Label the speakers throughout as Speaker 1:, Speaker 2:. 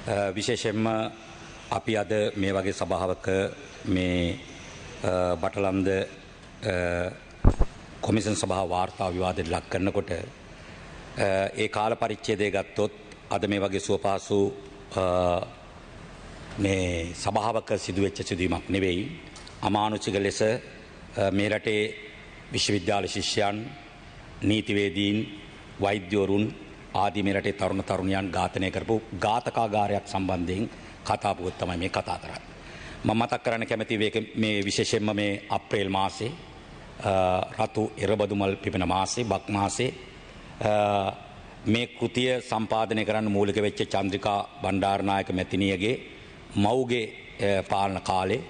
Speaker 1: විශේෂයෙන්ම අපි අද මේ වගේ සභාවක මේ බටලන්ද කොමිෂන් සභාව වාර්තා විවාදයට ලක් කරනකොට ඒ කාල පරිච්ඡේදය ගත්තොත් අද මේ වගේ සුවපහසු මේ සභාවක සිදුවෙච්ච සිදුවීමක් නෙවෙයි. අමානුෂික ලෙස මේ රටේ විශ්වවිද්‍යාල ශිෂ්‍යයන්, නීතිවේදීන්, වෛද්‍යවරුන් ආදී මේ රටේ තරුණ තරුණියන් ඝාතනය කරපු ඝාතකාගාරයක් සම්බන්ධයෙන් කතා පුවත් තමයි මේ කතා කරන්නේ. මම මතක් කරන්න කැමති මේ විශේෂයෙන්ම මේ අප්‍රේල් මාසේ රතු එරබදුමල් පිපෙන මාසේ බක් මාසේ මේ කෘතිය සම්පාදනය කරන්න මූලික වෙච්ච චන්ද්‍රිකා බණ්ඩාරනායක මැතිණියගේ මව්ගේ පාලන කාලේ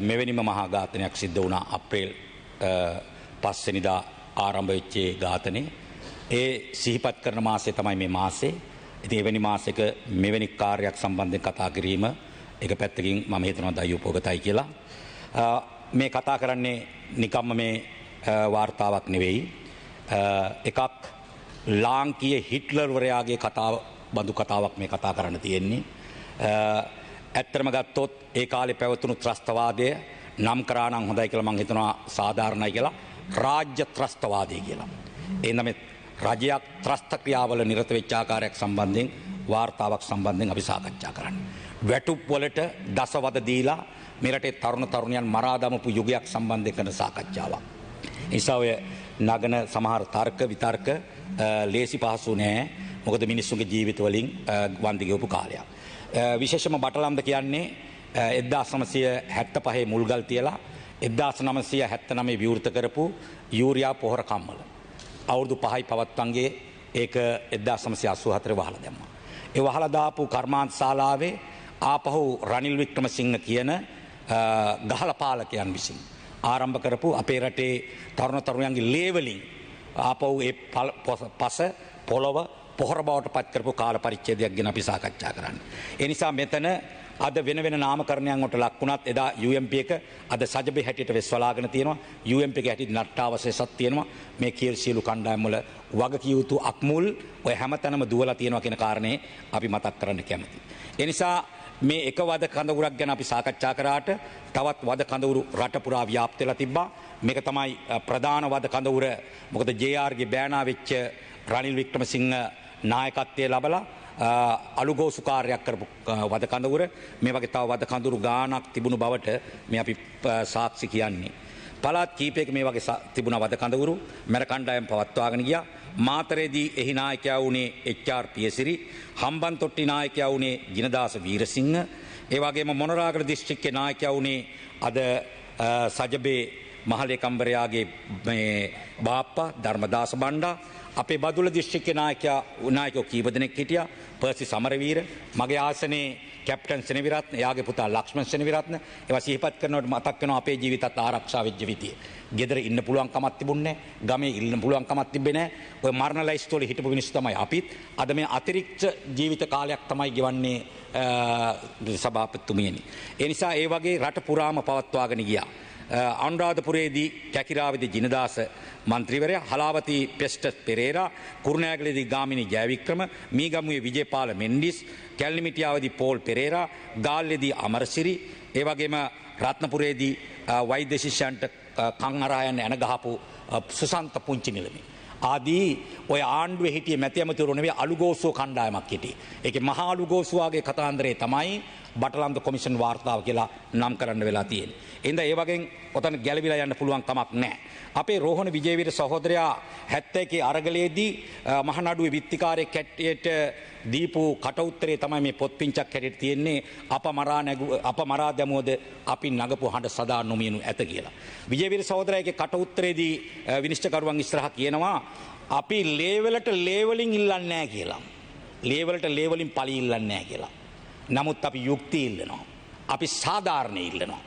Speaker 1: මෙවැනිම මහා ඝාතනයක් සිද්ධ වුණා. අප්‍රේල් 5 වෙනිදා ආරම්භ වෙච්ච ඝාතනේ ඒ සිහිපත් කරන මාසය තමයි මේ මාසේ. ඉතින් එවැනි මාසයක මෙවැනි කාර්යයක් සම්බන්ධයෙන් කතා කිරීම එක පැත්තකින් මම හිතනවා දයුපෝගතයි කියලා. මේ කතා කරන්නේ නිකම්ම මේ වාර්තාවක් නෙවෙයි. එකක් ලාංකීය හිට්ලර්වරයාගේ බඳු කතාවක් මේ කතා කරන්න තියෙන්නේ. ඇත්තටම ගත්තොත් ඒ කාලේ පැවතුණු ත්‍රස්තවාදය නම් කරා නම් හොඳයි කියලා මම හිතනවා සාධාරණයි කියලා රාජ්‍ය ත්‍රස්තවාදය කියලා. එනනම් රජයක් ත්‍රස්ත ක්‍රියාවල නිරත වෙච්ච ආකාරයක් සම්බන්ධයෙන් වාර්තාවක් සම්බන්ධයෙන් අපි සාකච්ඡා කරන්න. වැටුප් වලට දසවද දීලා මේ රටේ තරුණ තරුණියන් මරා දමපු යුගයක් සම්බන්ධයෙන් කරන සාකච්ඡාවක්. නිසා ඔය නගන සමහර තර්ක විතර්ක ලේසි පහසු නෑ. මොකද මිනිස්සුන්ගේ ජීවිත වලින් වන්දි ගෙවපු කාලයක්. විශේෂම බටලන්ද කියන්නේ 1975 මුල්ගල් තියලා 1979 විවෘත කරපු යූරියා පොහොර කම්මල. අවුරුදු 5යි පවත්වන්ගේ ඒක 1984 වහලා දැම්මා. ඒ වහලා දාපු කර්මාන්ත ශාලාවේ ආපහු රනිල් වික්‍රමසිංහ කියන ගහලපාලකයන් විසින් ආරම්භ කරපු අපේ රටේ තරුණ තරුණයන්ගේ ලේවලින් ආපහු ඒ පස පොළව පොහොර බවට පත් කරපු කාල පරිච්ඡේදයක් ගැන අපි සාකච්ඡා කරන්නේ. ඒ නිසා මෙතන අද වෙන වෙන නාමකරණයන් වලට ලක් වුණත් එදා UMP එක අද සජබේ හැටියට වෙස්වලාගෙන තියෙනවා. UMP එක හැටියට නට්ටාවශේෂත් තියෙනවා. මේ සියලු කණ්ඩායම් වල වගකිය යුතු අක්මුල් ඔය හැමතැනම දුවලා තියෙනවා කියන කාරණේ අපි මතක් කරන්න කැමතියි. ඒ නිසා මේ එක වද කඳවුරක් ගැන අපි සාකච්ඡා කරාට තවත් වද කඳවුරු රට පුරා ව්‍යාප්ත වෙලා තිබ්බා. මේක තමයි ප්‍රධාන වද කඳවුර. මොකද JR ගේ බෑනා වෙච්ච රනිල් වික්‍රමසිංහ නායකත්වයේ ලබලා අලුගෝසු කාර්යයක් කරපු වද කඳවුර. මේ වගේ තව වද කඳවුරු ගානක් තිබුණු බවට මේ අපි සාක්ෂි කියන්නේ. පළාත් කීපයක මේ වගේ තිබුණ වද කඳවුරු මැර කණ්ඩායම් පවත්වාගෙන ගියා. මාතරේදී එහි නායකයා වුණේ HR පියසිරි, හම්බන්තොට්ටි නායකයා වුණේ ජිනදාස වීරසිංහ, ඒ වගේම මොනරාගල දිස්ත්‍රික්කයේ නායකයා වුණේ අද සජබේ මහලේකම්වරයාගේ මේ බාප්පා ධර්මදාස බණ්ඩා, අපේ බදුල්ල දිස්ත්‍රික්කයේ නායකයෝ කීප දෙනෙක් හිටියා. පර්සි සමරවීර, මගේ ආසනේ කැප්ටන් සෙනවිරත්න, එයාගේ පුතා ලක්ෂ්මන් සෙනවිරත්න. ඒවා සිහිපත් කරනකොට මතක් වෙනවා අපේ ජීවිතත් ආරක්ෂා වෙච්ච විදිය. ගෙදර ඉන්න පුළුවන් කමක් තිබුණේ නැහැ. ගමේ ඉන්න පුළුවන් කමක් තිබ්බේ නැහැ. ඔය මරණ ලයිස්ට් වල හිටපු මිනිස්සු තමයි අපිත්. අද මේ අතිරික්ත ජීවිත කාලයක් තමයි ගෙවන්නේ සභාපතිතුමියනි. ඒ නිසා ඒ වගේ රට පුරාම පවත්වාගෙන ගියා. අනුරාධපුරයේදී කැකිරාවේදී ජිනදාස මන්ත්‍රීවරයා, හලාවතී පෙස්ටස් පෙරේරා, කුරුණෑගලේදී ගාමිණී ජයවික්‍රම, මීගමුවේ විජේපාල මෙන්ඩිස්, කැලණිමිටියාවේදී පෝල් පෙරේරා, ගාල්ලේදී අමරසිරි, ඒ වගේම රත්නපුරේදී වෛද්‍ය ශිෂ්‍යයන්ට කන් අරා යන එන ගහපු සුසන්ත පුංචි නිලමේ ආදී ඔය ආණ්ඩුවේ හිටියේ මැති ඇමතිවරු නෙවෙයි අලුගෝසුව කණ්ඩායමක් හිටියේ. ඒකේ මහා අලුගෝසුවාගේ කතාන්දරේ තමයි බටලන්ද කොමිෂන් වාර්තාව කියලා නම් කරන්න වෙලා තියෙන්නේ. එහෙනම් ඒ වගේ ඔතන ගැලවිලා යන්න පුළුවන් කමක් නැහැ. අපේ රෝහණ විජේවීර සහෝදරයා 71 අරගලයේදී මහනඩුවේ විත්තිකාරයෙක් කැට්ටියට දීපු කට උත්තරේ තමයි මේ පොත් පිංචක් හැටියට තියෙන්නේ. අප මරා දැමුවද අපි නගපු හඬ සදා නොමියනු ඇත කියලා. විජේවීර සහෝදරයාගේ කට උත්තරේදී විනිශ්චයකරුවන් ඉස්සරහා කියනවා අපි ලේවලට ලේවලින් ඉල්ලන්නේ නැහැ කියලා. ලේවලට ලේවලින් පලි ඉල්ලන්නේ නැහැ කියලා. නමුත් අපි යුක්ති ඉල්ලනවා. අපි සාධාරණ ඉල්ලනවා.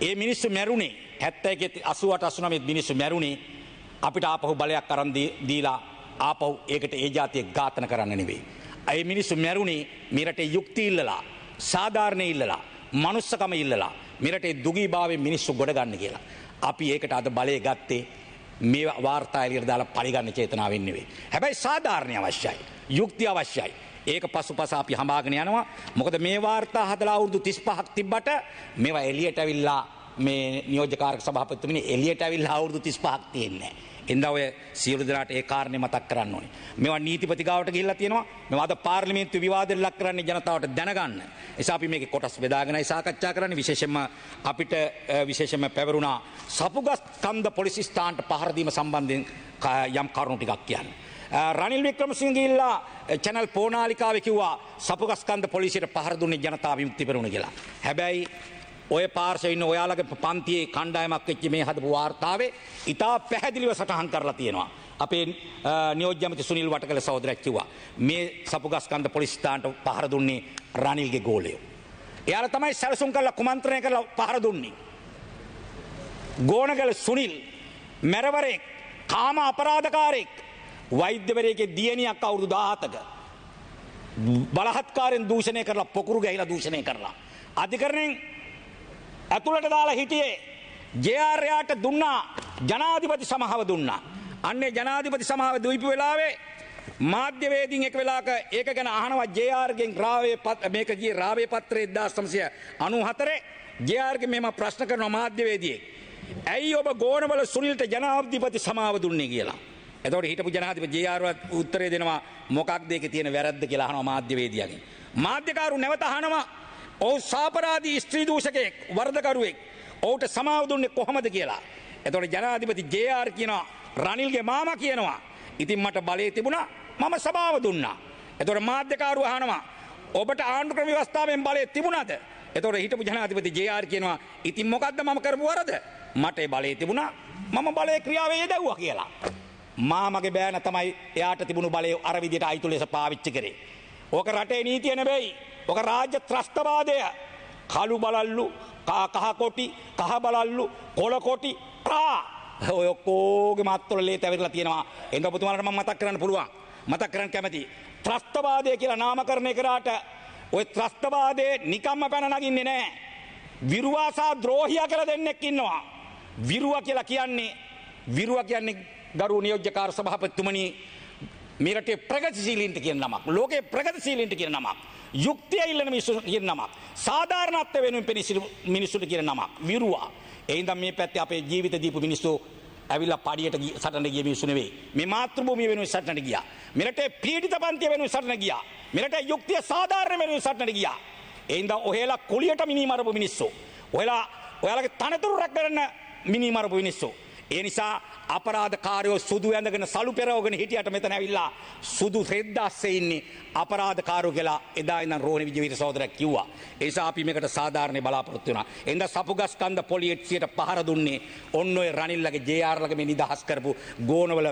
Speaker 1: ඒ මිනිස්සු මැරුණේ 71 88 89 මිනිස්සු මැරුණේ අපිට ආපහු බලයක් අරන් දීලා ආපහු ඒකට ඒ જાතිය ඝාතන කරන්න නෙවෙයි. ඒ මිනිස්සු මැරුණේ මේ රටේ යුක්ති ඉල්ලලා, සාධාරණ ඉල්ලලා, මනුස්සකම ඉල්ලලා මේ රටේ දුගීභාවයෙන් මිනිස්සු ගොඩ ගන්න කියලා. අපි ඒකට අද බලය ගත්තේ මේ වාර්තා එළියට දාලා පරිගන්න චේතනාවෙන් නෙවෙයි. හැබැයි සාධාරණ්‍ය අවශ්‍යයි. යුක්තිය අවශ්‍යයි. ඒක පසුපස අපි හඹාගෙන යනවා. මොකද මේ වාර්තා හදලා අවුරුදු 35ක් තිබ්බට මේවා එළියට ඇවිල්ලා මේ නියෝජ්‍යකාරක සභාපතිතුමනි එළියට ඇවිල්ලා අවුරුදු 35ක් තියෙන්නේ නැහැ. එඳා ඔය සියලු දෙනාට ඒ කාරණේ මතක් කරන්න ඕනේ. මේවා නීතිපති ගාවට ගිහිල්ලා තියෙනවා. මේවා අද පාර්ලිමේන්තු විවාදෙට ලක් කරන්නේ ජනතාවට දැනගන්න. නිසා අපි මේකේ කොටස් බෙදාගෙනයි සාකච්ඡා කරන්නේ. විශේෂයෙන්ම අපිට විශේෂයෙන්ම පැවරුණා සපුගස් කන්ද පොලිස් ස්ථානට පහර දීම සම්බන්ධයෙන් යම් කරුණු ටිකක් කියන්න. රනිල් වික්‍රමසිංහ ගිහිල්ලා channel පෝනාලිකාවේ කිව්වා සපුගස්කන්ධ පොලිසියට පහර දුන්නේ ජනතා විමුක්ති පෙරමුණ කියලා. හැබැයි ඔය පාර්ශවයේ ඉන්න ඔයාලගේ පන්තියේ කණ්ඩායමක් වෙච්ච මේ හදපු වාර්තාවේ ඉතා පැහැදිලිව සටහන් කරලා තියෙනවා. අපේ නියෝජ්‍ය ඇමති සුනිල් වටකල සහෝදරයා කිව්වා මේ සපුගස්කන්ධ පොලිස් ස්ථානට පහර දුන්නේ රනිල්ගේ ගෝලයෝ. එයාලා තමයි සැලසුම් කරලා කුමන්ත්‍රණය කරලා පහර දුන්නේ. ගෝණගල සුනිල් මැරවරෙක් කාම අපරාධකාරයෙක් වෛද්‍යවරයෙක්ගේ දියණියක් අවුරුදු 17ක බලහත්කාරයෙන් දූෂණය කරලා පොකුරු ගහලා දූෂණය කරලා අධිකරණයෙන් ඇතුළට දාලා හිටියේ ජේ.ආර්. යාට දුන්නා ජනාධිපති සමාව දුන්නා. අන්නේ ජනාධිපති සමාව දීපු වෙලාවේ මාධ්‍යවේදීන් එක් වෙලාවක ඒක ගැන අහනවා ජේ.ආර්. ගෙන් මේක ගියේ රාවේ පත්‍රයේ 1994 ජේ.ආර්. ගෙන් මෙහෙම ප්‍රශ්න කරනවා මාධ්‍යවේදියෙක්. ඇයි ඔබ ගෝණවල සුනිල්ට ජනාධිපති සමාව දුන්නේ කියලා. එතකොට හිටපු ජනාධිපති ජේ.ආර්. උත්තරේ දෙනවා මොකක්ද ඒකේ තියෙන වැරද්ද කියලා අහනවා මාධ්‍යවේදියාගෙන්. මාධ්‍යකාරු නැවත අහනවා ඔව් සාපරාධී ස්ත්‍රී දූෂකයෙක් වරදකරුවෙක් ඔහුට සමාව දුන්නේ කොහොමද කියලා. එතකොට ජනාධිපති ජේ.ආර්. කියනවා රනිල්ගේ මාමා කියනවා ඉතින් මට බලය තිබුණා මම සමාව දුන්නා. එතකොට මාධ්‍යකාරු අහනවා ඔබට ආණ්ඩු ක්‍රම ව්‍යවස්ථාවෙන් බලය තිබුණාද? එතකොට හිටපු ජනාධිපති ජේ.ආර්. කියනවා ඉතින් මොකද්ද මම කරපු වරද? මට ඒ බලය තිබුණා මම බලය ක්‍රියාවේ යෙදුවා කියලා. මාමගේ බෑන තමයි එයාට තිබුණු බලය අර විදිහට අයිතු ලෙස පාවිච්චි කරේ. ඕක රටේ නීතිය නෙවෙයි. ඕක රාජ්‍ය ත්‍රස්තවාදය. කළු බලල්ලු, කහ කොටි, කහ බලල්ලු, කොළ කොටි, ඔය ඔක්කොගේ මාත්වල ලේ තැවිරලා තියෙනවා. එඳ ඔබතුමාලට මම මතක් කරන්න පුළුවන්. මතක් කරන්න කැමති. ත්‍රස්තවාදය කියලා නාමකරණය කරාට ඔය ත්‍රස්තවාදයේ නිකම්ම පැන නගින්නේ නැහැ. විරුවාසා ද්‍රෝහියා කියලා දෙන්නෙක් ඉන්නවා. විරුවා කියන්නේ ගරු නියෝජ්‍යකාර සභාපතිතුමනි මේ රටේ ප්‍රගතිශීලීන්ට කියන නමක්. ලෝකේ ප්‍රගතිශීලීන්ට කියන නමක්. යුක්තිය ඉල්ලන මිනිස්සුන්ට කියන නමක්. සාධාරණත්වය වෙනුවෙන් පෙනී මිනිස්සුන්ට කියන නමක්. විරුවා. ඒ හින්දා මේ පැත්තේ අපේ ජීවිත දීපු මිනිස්සු ඇවිල්ලා පඩියට සටනට ගිය මිනිස්සු නෙවෙයි. මේ මාතෘභූමිය වෙනුවෙන් සටනට ගියා. මේ රටේ පීඩිත පන්තිය වෙනුවෙන් සටනට ගියා. මේ රටේ යුක්තිය සාධාරණ වෙනුවෙන් සටනට ගියා. ඒ හින්දා ඔහෙලා කුලියට මිනි මරපු මිනිස්සු. ඔයාලගේ තනතුරු රැකගන්න මිනි මරපු මිනිස්සු. ඒ නිසා අපරාධකාරයෝ සුදු ඇඳගෙන සලු පෙරවගෙන හිටියට මෙතන ඇවිල්ලා සුදු රෙද්දාස්සේ ඉන්නේ අපරාධකාරයෝ කියලා එදා ඉඳන් රෝහණ විජේවීර සහෝදරයා කිව්වා. ඒ නිසා අපි මේකට සාධාරණ බලාපොරොත්තු වෙනවා. එඳ සපුගස්කන්ධ පොලිසියට පහර දුන්නේ ඔන්න ඔය රනිල්ලගේ ජේ.ආර්. ලගේ මේ නිදහස් කරපු ගෝණවල